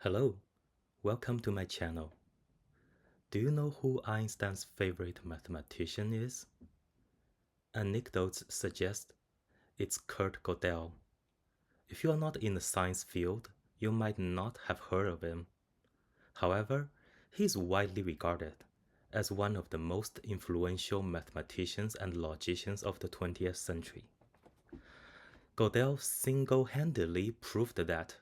Hello, welcome to my channel. Do you know who Einstein's favorite mathematician is? Anecdotes suggest it's Kurt Gödel. If you are not in the science field, you might not have heard of him. However, he is widely regarded as one of the most influential mathematicians and logicians of the 20th century. Gödel single-handedly proved that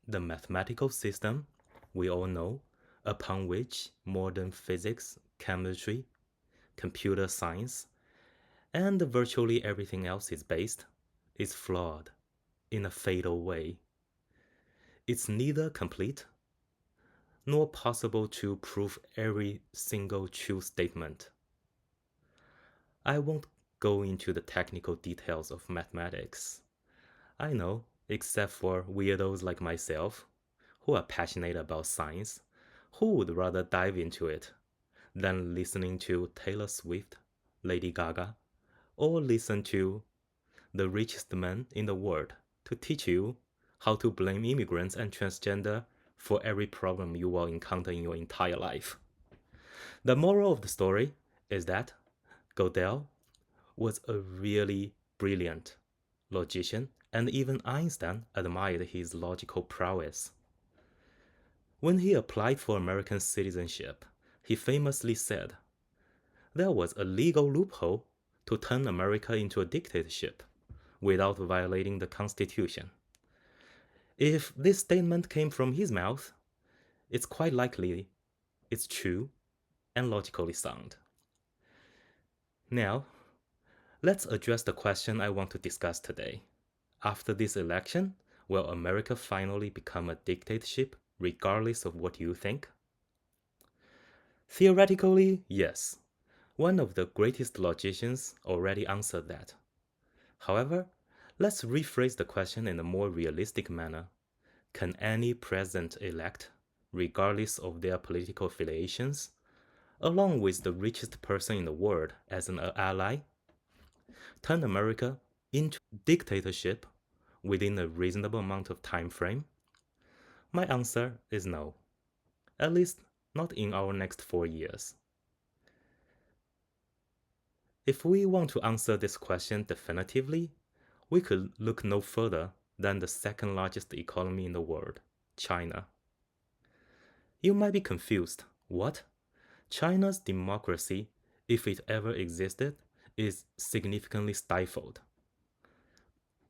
the mathematical system we all know, upon which modern physics, chemistry, computer science, and virtually everything else is based, is flawed in a fatal way. It's neither complete nor possible to prove every single true statement. I won't go into the technical details of mathematics. I know, except for weirdos like myself, who are passionate about science, who would rather dive into it than listening to Taylor Swift, Lady Gaga, or listen to the richest man in the world to teach you how to blame immigrants and transgender for every problem you will encounter in your entire life. The moral of the story is that Gödel was a really brilliant logician, and even Einstein admired his logical prowess. When he applied for American citizenship, he famously said, "There was a legal loophole to turn America into a dictatorship without violating the Constitution." If this statement came from his mouth, it's quite likely it's true and logically sound. Now, let's address the question I want to discuss today. After this election, will America finally become a dictatorship regardless of what you think? Theoretically, yes. One of the greatest logicians already answered that. However, let's rephrase the question in a more realistic manner. Can any president-elect, regardless of their political affiliations, along with the richest person in the world as an ally, turn America into dictatorship within a reasonable amount of time frame? My answer is no. At least not in our next 4 years. If we want to answer this question definitively, we could look no further than the second largest economy in the world, China. You might be confused. What? China's democracy, if it ever existed, is significantly stifled.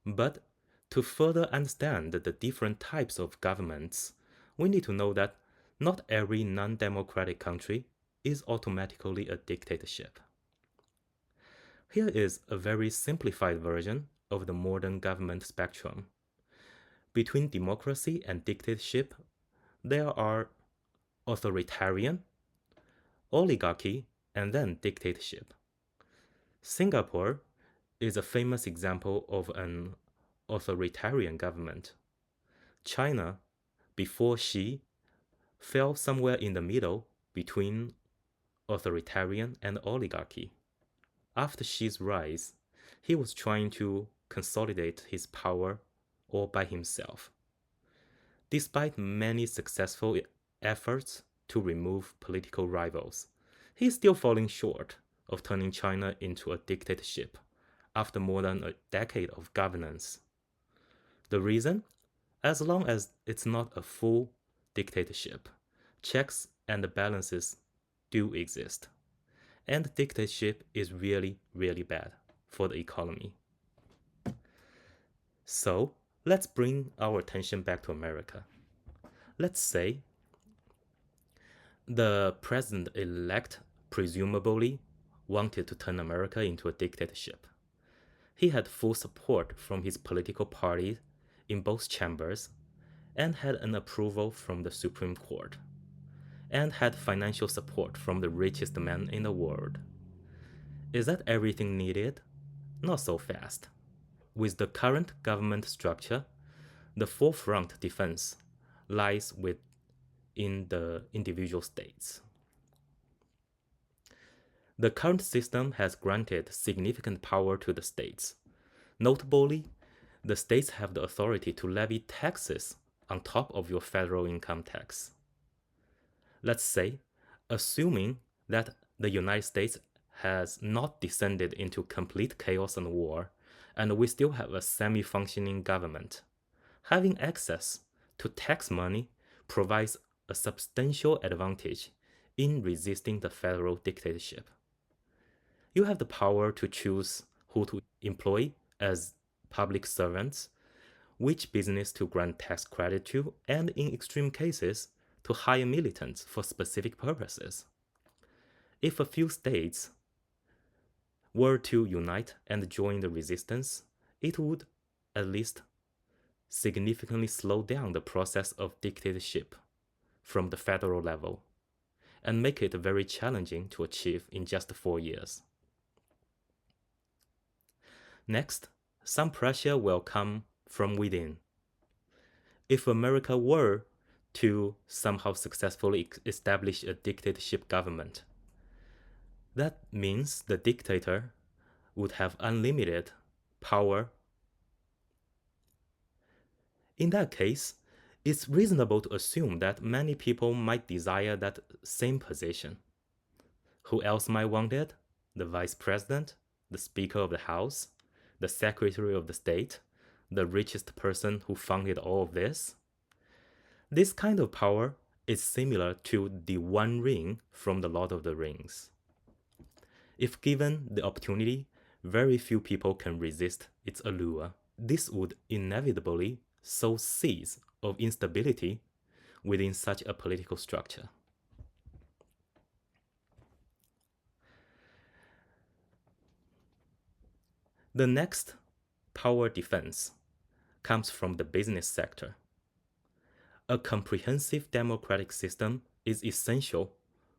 But to further understand the different types of governments, we need to know that not every non-democratic country is automatically a dictatorship. Here is a very simplified version of the modern government spectrum. Between democracy and dictatorship, there are authoritarian, oligarchy, and then dictatorship. Singapore is a famous example of an authoritarian government. China, before Xi, fell somewhere in the middle between authoritarian and oligarchy. After Xi's rise, he was trying to consolidate his power all by himself. Despite many successful efforts to remove political rivals, he is still falling short of turning China into a dictatorship after more than a decade of governance. The reason? As long as it's not a full dictatorship, checks and balances do exist. And dictatorship is really, really bad for the economy. So, let's bring our attention back to America. Let's say the president-elect presumably wanted to turn America into a dictatorship. He had full support from his political party in both chambers and had an approval from the Supreme Court, and had financial support from the richest man in the world. Is that everything needed? Not so fast. With the current government structure, the forefront defense lies within the individual states. The current system has granted significant power to the states. Notably, the states have the authority to levy taxes on top of your federal income tax. Let's say, assuming that the United States has not descended into complete chaos and war, and we still have a semi-functioning government, having access to tax money provides a substantial advantage in resisting the federal dictatorship. You have the power to choose who to employ as public servants, which business to grant tax credit to, and in extreme cases, to hire militants for specific purposes. If a few states were to unite and join the resistance, it would at least significantly slow down the process of dictatorship from the federal level and make it very challenging to achieve in just 4 years. Next, some pressure will come from within. If America were to somehow successfully establish a dictatorship government, that means the dictator would have unlimited power. In that case, it's reasonable to assume that many people might desire that same position. Who else might want it? The vice president, the speaker of the house, the secretary of the state, the richest person who funded all of this. This kind of power is similar to the One Ring from the Lord of the Rings. If given the opportunity, very few people can resist its allure. This would inevitably sow seeds of instability within such a political structure. The next power defense comes from the business sector. A comprehensive democratic system is essential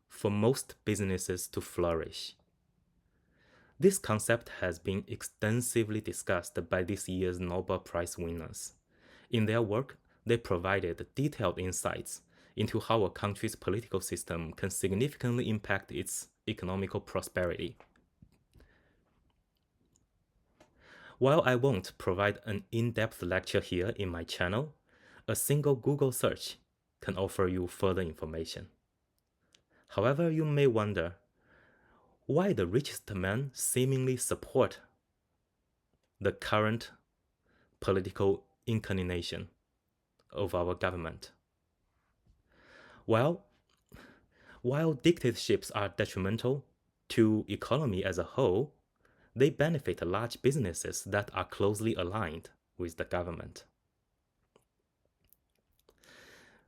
for most businesses to flourish. This concept has been extensively discussed by this year's Nobel Prize winners. In their work, they provided detailed insights into how a country's political system can significantly impact its economical prosperity. While I won't provide an in-depth lecture here in my channel, a single Google search can offer you further information. However, you may wonder why the richest men seemingly support the current political inclination of our government. Well, while dictatorships are detrimental to economy as a whole, they benefit large businesses that are closely aligned with the government.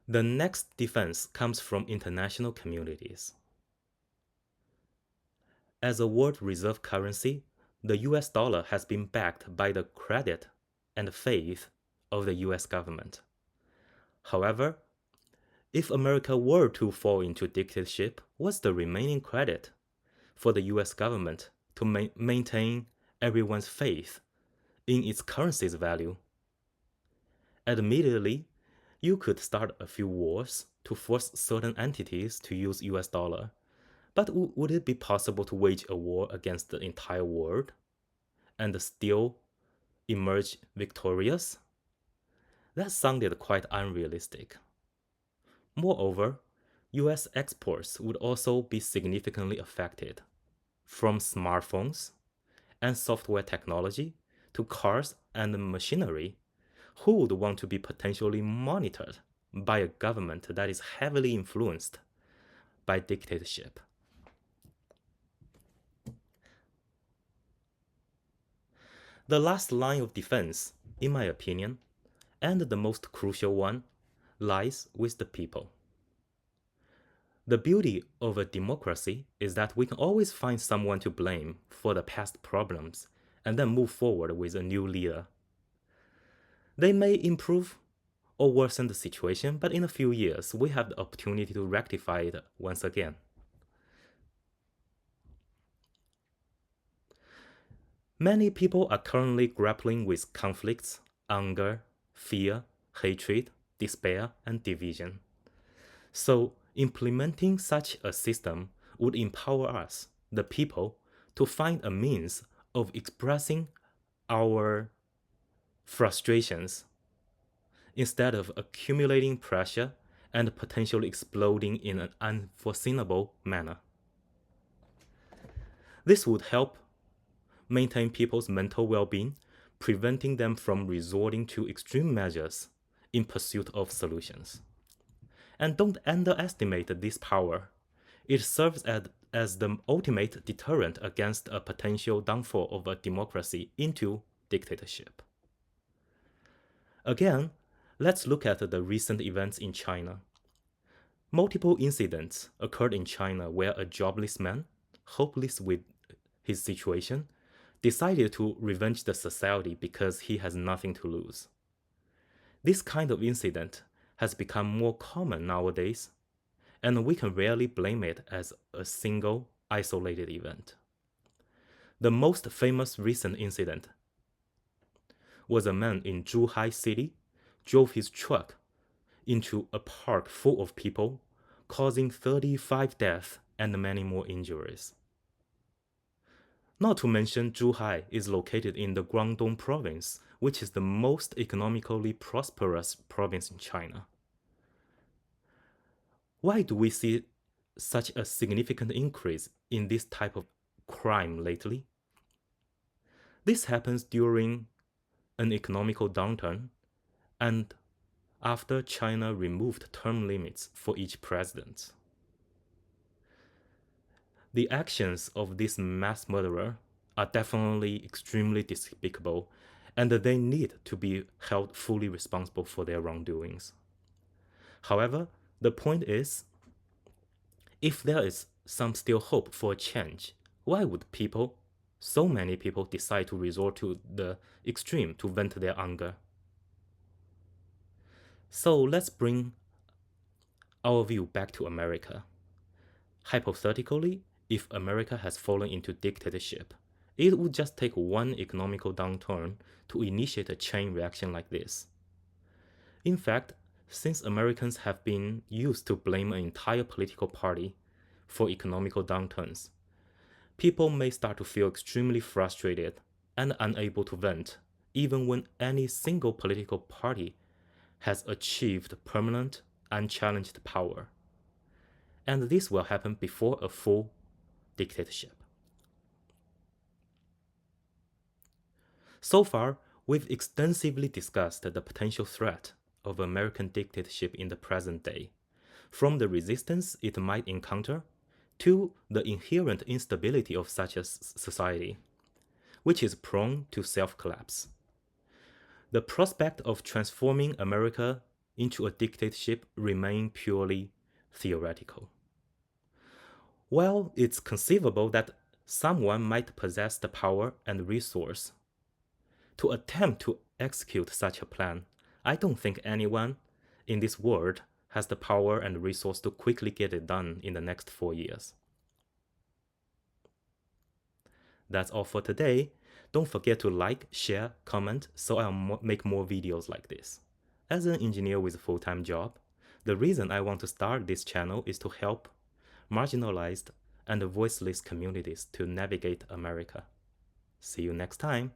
The next defense comes from international communities. As a world reserve currency, the US dollar has been backed by the credit and faith of the US government. However, if America were to fall into dictatorship, what's the remaining credit for the US government to maintain everyone's faith in its currency's value? Admittedly, you could start a few wars to force certain entities to use US dollar, but would it be possible to wage a war against the entire world and still emerge victorious? That sounded quite unrealistic. Moreover, US exports would also be significantly affected, from smartphones and software technology to cars and machinery. Who would want to be potentially monitored by a government that is heavily influenced by dictatorship? The last line of defense, in my opinion, and the most crucial one, lies with the people. The beauty of a democracy is that we can always find someone to blame for the past problems and then move forward with a new leader. They may improve or worsen the situation, but in a few years, we have the opportunity to rectify it once again. Many people are currently grappling with conflicts, anger, fear, hatred, despair, and division. So, implementing such a system would empower us, the people, to find a means of expressing our frustrations instead of accumulating pressure and potentially exploding in an unforeseeable manner. This would help maintain people's mental well-being, preventing them from resorting to extreme measures in pursuit of solutions. And don't underestimate this power. It serves as the ultimate deterrent against a potential downfall of a democracy into dictatorship. Again, let's look at the recent events in China. Multiple incidents occurred in China where a jobless man, hopeless with his situation, decided to revenge the society because he has nothing to lose. This kind of incident has become more common nowadays, and we can rarely blame it as a single, isolated event. The most famous recent incident was a man in Zhuhai City drove his truck into a park full of people, causing 35 deaths and many more injuries. Not to mention, Zhuhai is located in the Guangdong province, which is the most economically prosperous province in China. Why do we see such a significant increase in this type of crime lately? This happens during an economical downturn and after China removed term limits for each president. The actions of this mass murderer are definitely extremely despicable, and they need to be held fully responsible for their wrongdoings. However, the point is, if there is some still hope for a change, why would so many people decide to resort to the extreme to vent their anger? So let's bring our view back to America. Hypothetically, if America has fallen into dictatorship, it would just take one economical downturn to initiate a chain reaction like this. In fact, since Americans have been used to blame an entire political party for economical downturns, people may start to feel extremely frustrated and unable to vent, even when any single political party has achieved permanent, unchallenged power. And this will happen before a full dictatorship. So far, we've extensively discussed the potential threat of American dictatorship in the present day, from the resistance it might encounter to the inherent instability of such a society, which is prone to self-collapse. The prospect of transforming America into a dictatorship remain purely theoretical. While it's conceivable that someone might possess the power and resource to attempt to execute such a plan, I don't think anyone in this world has the power and resource to quickly get it done in the next 4 years. That's all for today. Don't forget to like, share, comment so I'll make more videos like this. As an engineer with a full-time job, the reason I want to start this channel is to help marginalized and voiceless communities to navigate America. See you next time.